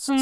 Struck.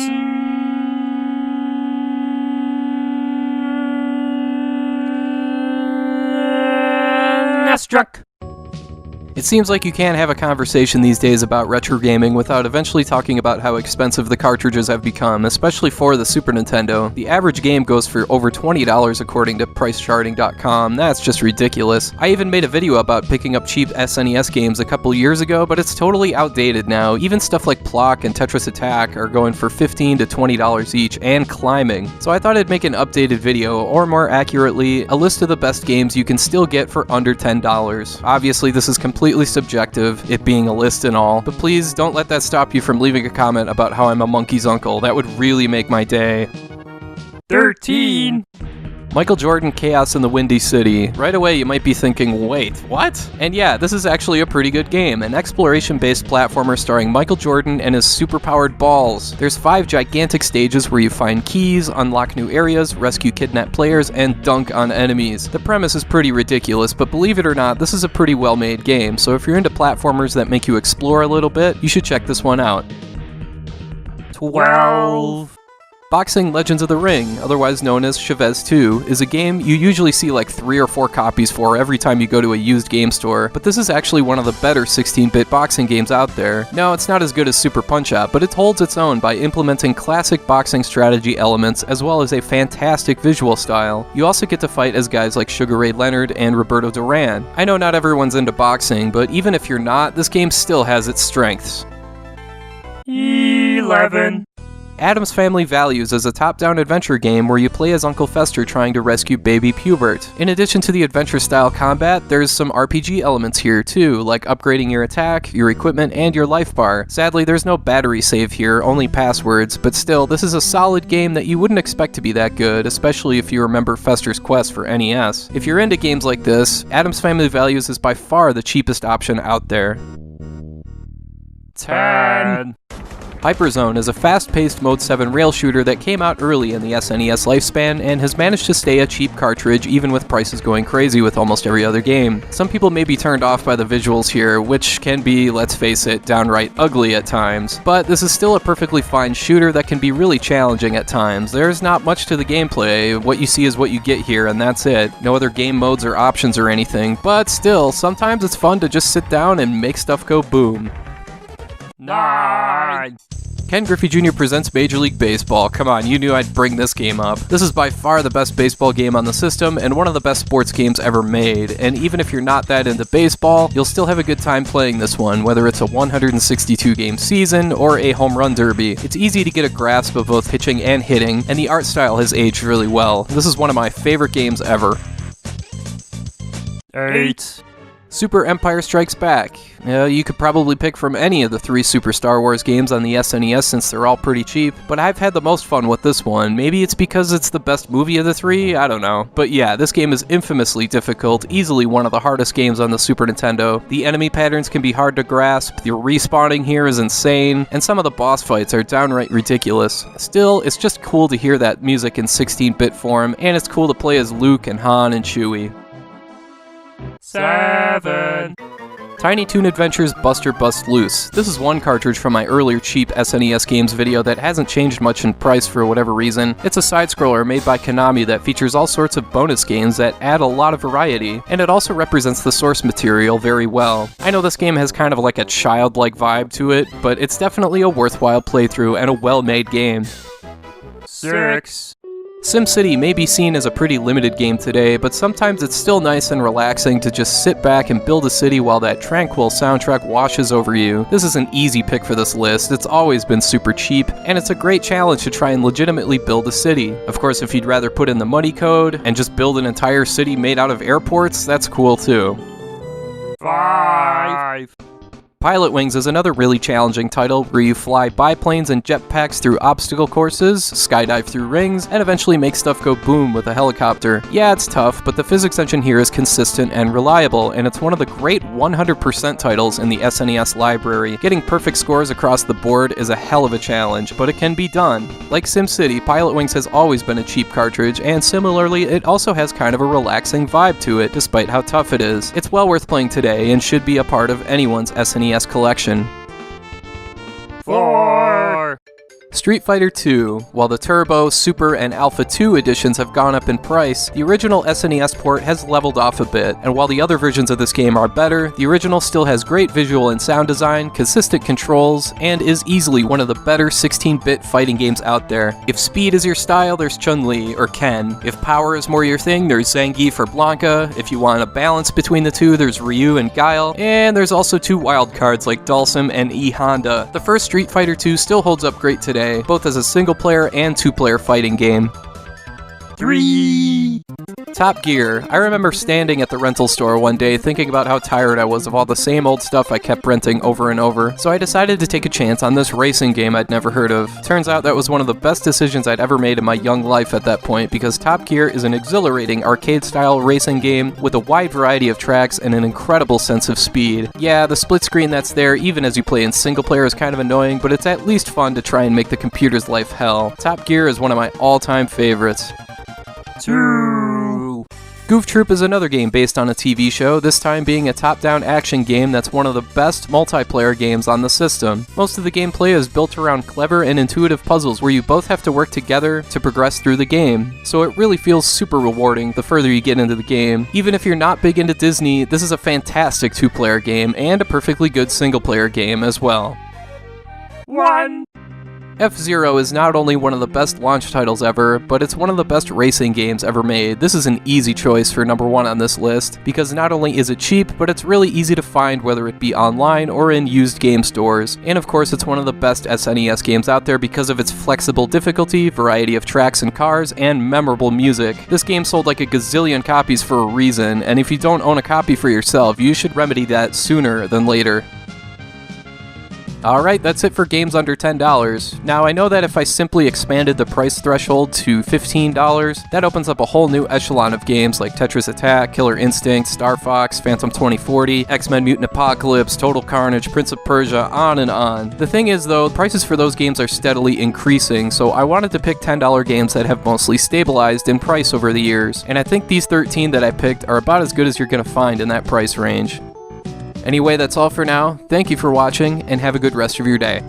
It seems like you can't have a conversation these days about retro gaming without eventually talking about how expensive the cartridges have become, especially for the Super Nintendo. The average game goes for over $20 according to PriceCharting.com. That's just ridiculous. I even made a video about picking up cheap SNES games a couple years ago, but it's totally outdated now. Even stuff like Plock and Tetris Attack are going for $15 to $20 each and climbing. So I thought I'd make an updated video, or more accurately, a list of the best games you can still get for under $10. Obviously, this is completely subjective, it being a list and all, but please don't let that stop you from leaving a comment about how I'm a monkey's uncle. That would really make my day. 13. Michael Jordan, Chaos in the Windy City. Right away you might be thinking, wait, what? And yeah, this is actually a pretty good game, an exploration-based platformer starring Michael Jordan and his super-powered balls. There's 5 gigantic stages where you find keys, unlock new areas, rescue kidnapped players, and dunk on enemies. The premise is pretty ridiculous, but believe it or not, this is a pretty well-made game, so if you're into platformers that make you explore a little bit, you should check this one out. 12. Boxing Legends of the Ring, otherwise known as Chavez 2, is a game you usually see like 3 or 4 copies for every time you go to a used game store, but this is actually one of the better 16-bit boxing games out there. No, it's not as good as Super Punch-Out, but it holds its own by implementing classic boxing strategy elements as well as a fantastic visual style. You also get to fight as guys like Sugar Ray Leonard and Roberto Duran. I know not everyone's into boxing, but even if you're not, this game still has its strengths. 11. Addams Family Values is a top-down adventure game where you play as Uncle Fester trying to rescue baby Pubert. In addition to the adventure-style combat, there's some RPG elements here too, like upgrading your attack, your equipment, and your life bar. Sadly, there's no battery save here, only passwords, but still, this is a solid game that you wouldn't expect to be that good, especially if you remember Fester's Quest for NES. If you're into games like this, Addams Family Values is by far the cheapest option out there. 10. Hyperzone is a fast-paced Mode 7 rail shooter that came out early in the SNES lifespan and has managed to stay a cheap cartridge even with prices going crazy with almost every other game. Some people may be turned off by the visuals here, which can be, let's face it, downright ugly at times, but this is still a perfectly fine shooter that can be really challenging at times. There's not much to the gameplay, what you see is what you get here and that's it. No other game modes or options or anything, but still, sometimes it's fun to just sit down and make stuff go boom. 9. Ken Griffey Jr. presents Major League Baseball. Come on, you knew I'd bring this game up. This is by far the best baseball game on the system and one of the best sports games ever made. And even if you're not that into baseball, you'll still have a good time playing this one, whether it's a 162-game season or a home run derby. It's easy to get a grasp of both pitching and hitting, and the art style has aged really well. This is one of my favorite games ever. 8. Super Empire Strikes Back. You could probably pick from any of the 3 Super Star Wars games on the SNES since they're all pretty cheap, but I've had the most fun with this one. Maybe it's because it's the best movie of the 3, I don't know. But yeah, this game is infamously difficult, easily one of the hardest games on the Super Nintendo. The enemy patterns can be hard to grasp, the respawning here is insane, and some of the boss fights are downright ridiculous. Still, it's just cool to hear that music in 16-bit form, and it's cool to play as Luke and Han and Chewie. 7. Tiny Toon Adventures Buster Bust Loose. This is one cartridge from my earlier cheap SNES games video that hasn't changed much in price for whatever reason. It's a side-scroller made by Konami that features all sorts of bonus games that add a lot of variety, and it also represents the source material very well. I know this game has kind of like a childlike vibe to it, but it's definitely a worthwhile playthrough and a well-made game. 6. SimCity may be seen as a pretty limited game today, but sometimes it's still nice and relaxing to just sit back and build a city while that tranquil soundtrack washes over you. This is an easy pick for this list, it's always been super cheap, and it's a great challenge to try and legitimately build a city. Of course, if you'd rather put in the money code and just build an entire city made out of airports, that's cool too. 5. Pilot Wings is another really challenging title where you fly biplanes and jetpacks through obstacle courses, skydive through rings, and eventually make stuff go boom with a helicopter. Yeah, it's tough, but the physics engine here is consistent and reliable, and it's one of the great 100% titles in the SNES library. Getting perfect scores across the board is a hell of a challenge, but it can be done. Like SimCity, Pilot Wings has always been a cheap cartridge, and similarly, it also has kind of a relaxing vibe to it, despite how tough it is. It's well worth playing today, and should be a part of anyone's SNES collection. 4. Street Fighter II, while the Turbo, Super, and Alpha 2 editions have gone up in price, the original SNES port has leveled off a bit, and while the other versions of this game are better, the original still has great visual and sound design, consistent controls, and is easily one of the better 16-bit fighting games out there. If speed is your style, there's Chun-Li, or Ken. If power is more your thing, there's Zangief or Blanca. If you want a balance between the two, there's Ryu and Guile, and there's also two wildcards like Dhalsim and E Honda. The first Street Fighter II still holds up great today, both as a single-player and two-player fighting game. 3. Top Gear. I remember standing at the rental store one day thinking about how tired I was of all the same old stuff I kept renting over and over, so I decided to take a chance on this racing game I'd never heard of. Turns out that was one of the best decisions I'd ever made in my young life at that point, because Top Gear is an exhilarating arcade-style racing game with a wide variety of tracks and an incredible sense of speed. Yeah, the split screen that's there even as you play in single player is kind of annoying, but it's at least fun to try and make the computer's life hell. Top Gear is one of my all-time favorites. 2. Goof Troop is another game based on a TV show, this time being a top-down action game that's one of the best multiplayer games on the system. Most of the gameplay is built around clever and intuitive puzzles where you both have to work together to progress through the game, so it really feels super rewarding the further you get into the game. Even if you're not big into Disney, this is a fantastic two-player game and a perfectly good single-player game as well. 1. F-Zero is not only one of the best launch titles ever, but it's one of the best racing games ever made. This is an easy choice for number 1 on this list, because not only is it cheap, but it's really easy to find whether it be online or in used game stores. And of course, it's one of the best SNES games out there because of its flexible difficulty, variety of tracks and cars, and memorable music. This game sold like a gazillion copies for a reason, and if you don't own a copy for yourself, you should remedy that sooner than later. Alright, that's it for games under $10. Now, I know that if I simply expanded the price threshold to $15, that opens up a whole new echelon of games like Tetris Attack, Killer Instinct, Star Fox, Phantom 2040, X-Men Mutant Apocalypse, Total Carnage, Prince of Persia, on and on. The thing is though, prices for those games are steadily increasing, so I wanted to pick $10 games that have mostly stabilized in price over the years, and I think these 13 that I picked are about as good as you're gonna find in that price range. Anyway, that's all for now. Thank you for watching, and have a good rest of your day.